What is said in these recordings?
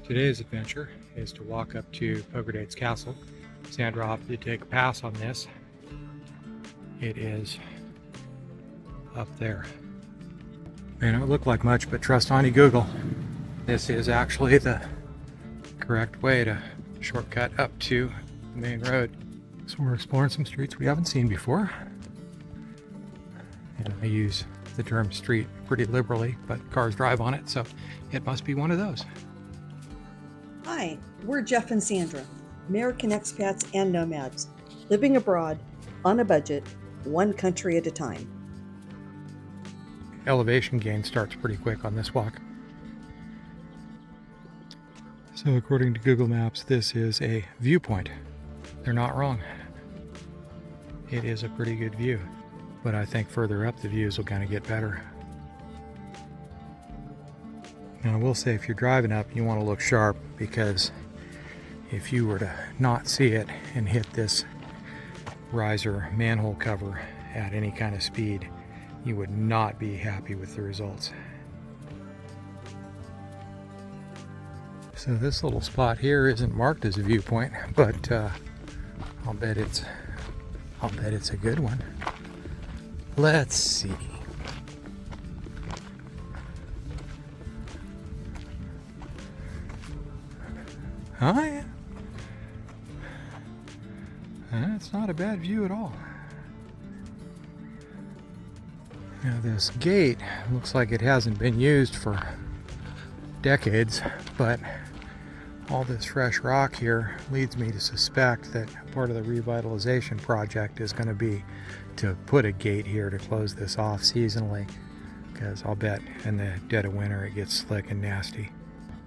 Today's adventure is to walk up to Pogradec Castle. Sandra opted to take a pass on this. It is up there. May not look like much, but trust on Google. This is actually the correct way to shortcut up to the main road. So we're exploring some streets we haven't seen before. And I use the term street pretty liberally, but cars drive on it, so it must be one of those. Hi, we're Jeff and Sandra, American expats and nomads, living abroad, on a budget, one country at a time. Elevation gain starts pretty quick on this walk. So according to Google Maps, this is a viewpoint. They're not wrong. It is a pretty good view, but I think further up the views will kind of get better. Now I will say, if you're driving up, you want to look sharp, because if you were to not see it and hit this riser manhole cover at any kind of speed, you would not be happy with the results. So this little spot here isn't marked as a viewpoint, but I'll bet it's a good one. Let's see. Oh yeah. That's not a bad view at all. Now this gate looks like it hasn't been used for decades, but all this fresh rock here leads me to suspect that part of the revitalization project is going to be to put a gate here to close this off seasonally, because I'll bet in the dead of winter it gets slick and nasty.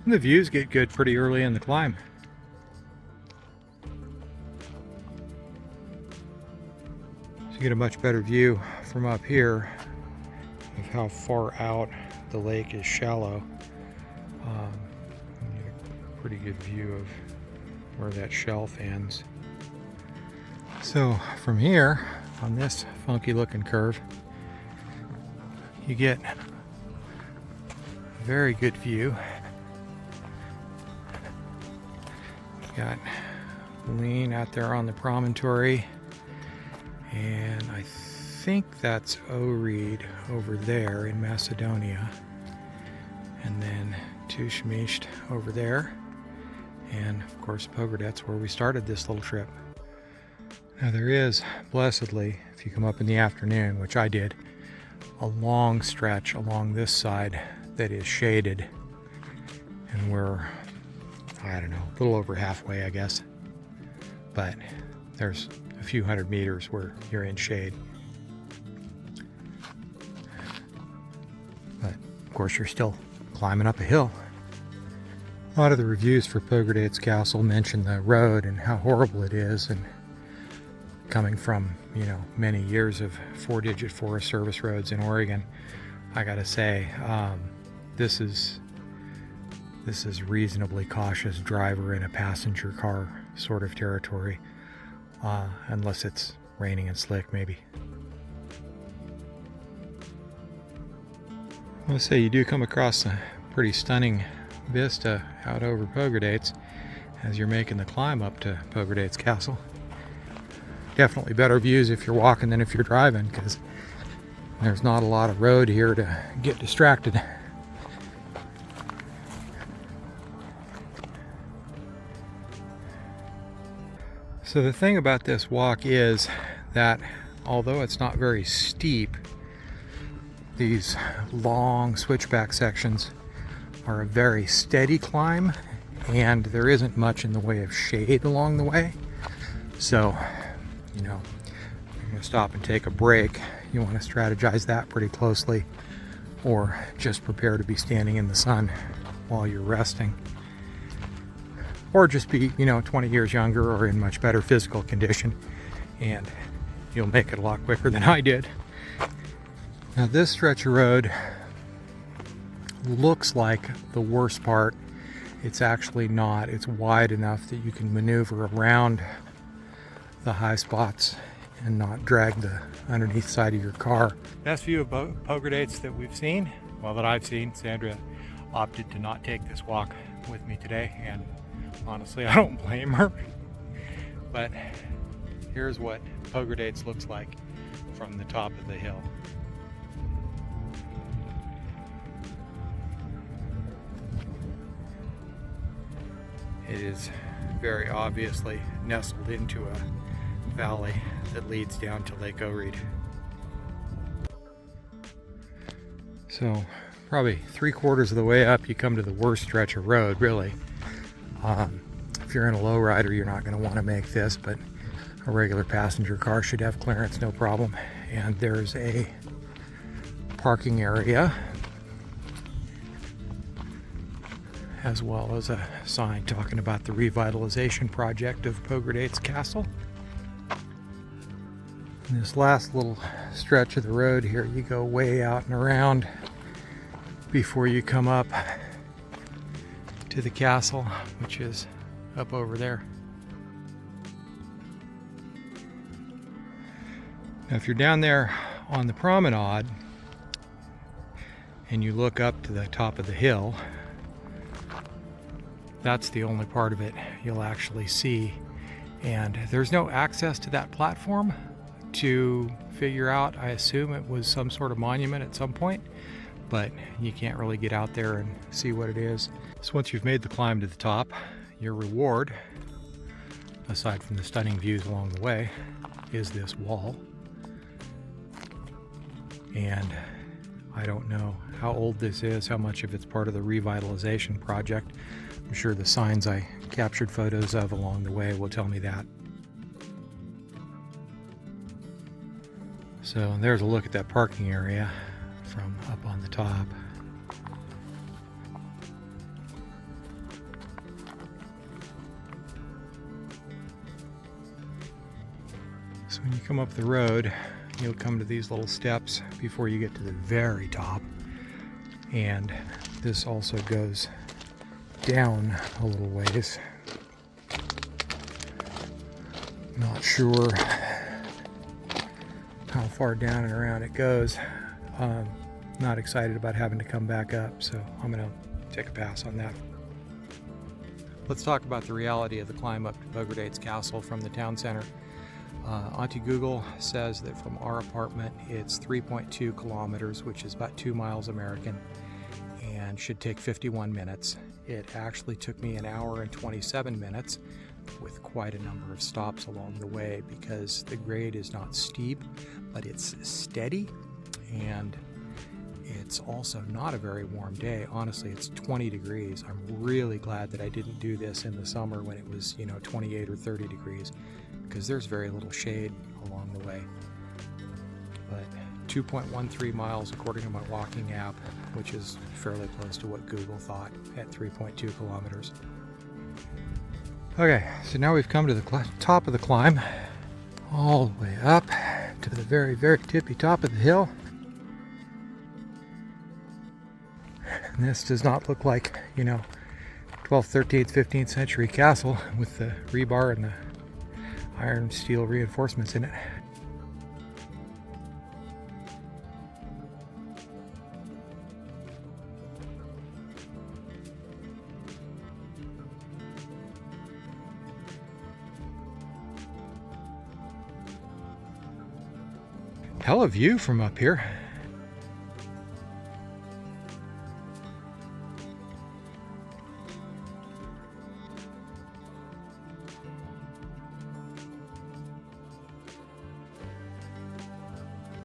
And the views get good pretty early in the climb. So you get a much better view from up here of how far out the lake is shallow. You get a pretty good view of where that shelf ends. So from here, on this funky looking curve, you get a very good view. Got Lean out there on the promontory, and I think that's Ohrid over there in Macedonia, and then Tushmisht over there, and of course Pogradec's where we started this little trip. Now there is, blessedly, if you come up in the afternoon, which I did, a long stretch along this side that is shaded, and we're, I don't know, a little over halfway, I guess, but there's a few hundred meters where you're in shade. But of course you're still climbing up a hill. A lot of the reviews for Pogradec Castle mention the road and how horrible it is, and coming from, you know, many years of 4-digit Forest Service roads in Oregon, I gotta say, this is reasonably cautious driver in a passenger car sort of territory, unless it's raining and slick, maybe. Let's say you do come across a pretty stunning vista out over Pogradec as you're making the climb up to Pogradec Castle. Definitely better views if you're walking than if you're driving, because there's not a lot of road here to get distracted. So the thing about this walk is that although it's not very steep, these long switchback sections are a very steady climb, and there isn't much in the way of shade along the way. So, you know, you're going to stop and take a break, you want to strategize that pretty closely, or just prepare to be standing in the sun while you're resting. Or just be, you know, 20 years younger or in much better physical condition, and you'll make it a lot quicker than I did. Now this stretch of road looks like the worst part. It's actually not. It's wide enough that you can maneuver around the high spots and not drag the underneath side of your car. Best view of Pogradec that we've seen, well, that I've seen. Sandra opted to not take this walk with me today, and honestly, I don't blame her. But here's what Pogradec looks like from the top of the hill. It is very obviously nestled into a valley that leads down to Lake Ohrid. So probably 3/4 of the way up you come to the worst stretch of road, really. If you're in a lowrider, you're not going to want to make this, but a regular passenger car should have clearance, no problem. And there's a parking area as well as a sign talking about the revitalization project of Pogradec Castle. And this last little stretch of the road here, you go way out and around before you come up to the castle, which is up over there. Now, if you're down there on the promenade and you look up to the top of the hill, that's the only part of it you'll actually see. And there's no access to that platform to figure out. I assume it was some sort of monument at some point, but you can't really get out there and see what it is. So once you've made the climb to the top, your reward, aside from the stunning views along the way, is this wall. And I don't know how old this is, how much of it's part of the revitalization project. I'm sure the signs I captured photos of along the way will tell me that. So there's a look at that parking area from up on the top. So when you come up the road, you'll come to these little steps before you get to the very top. And this also goes down a little ways. Not sure how far down and around it goes. Not excited about having to come back up, so I'm gonna take a pass on that. Let's talk about the reality of the climb up to Pogradec Castle from the town center. Auntie Google says that from our apartment it's 3.2 kilometers, which is about 2 miles American, and should take 51 minutes. It actually took me 1 hour and 27 minutes with quite a number of stops along the way because the grade is not steep, but it's steady, and it's also not a very warm day. Honestly, it's 20 degrees. I'm really glad that I didn't do this in the summer when it was, 28 or 30 degrees, because there's very little shade along the way. But 2.13 miles according to my walking app, which is fairly close to what Google thought at 3.2 kilometers. Okay, so now we've come to the top of the climb, all the way up to the very, very tippy top of the hill. And this does not look like, 12th, 13th, 15th century castle with the rebar and the iron steel reinforcements in it. Hell of a view from up here.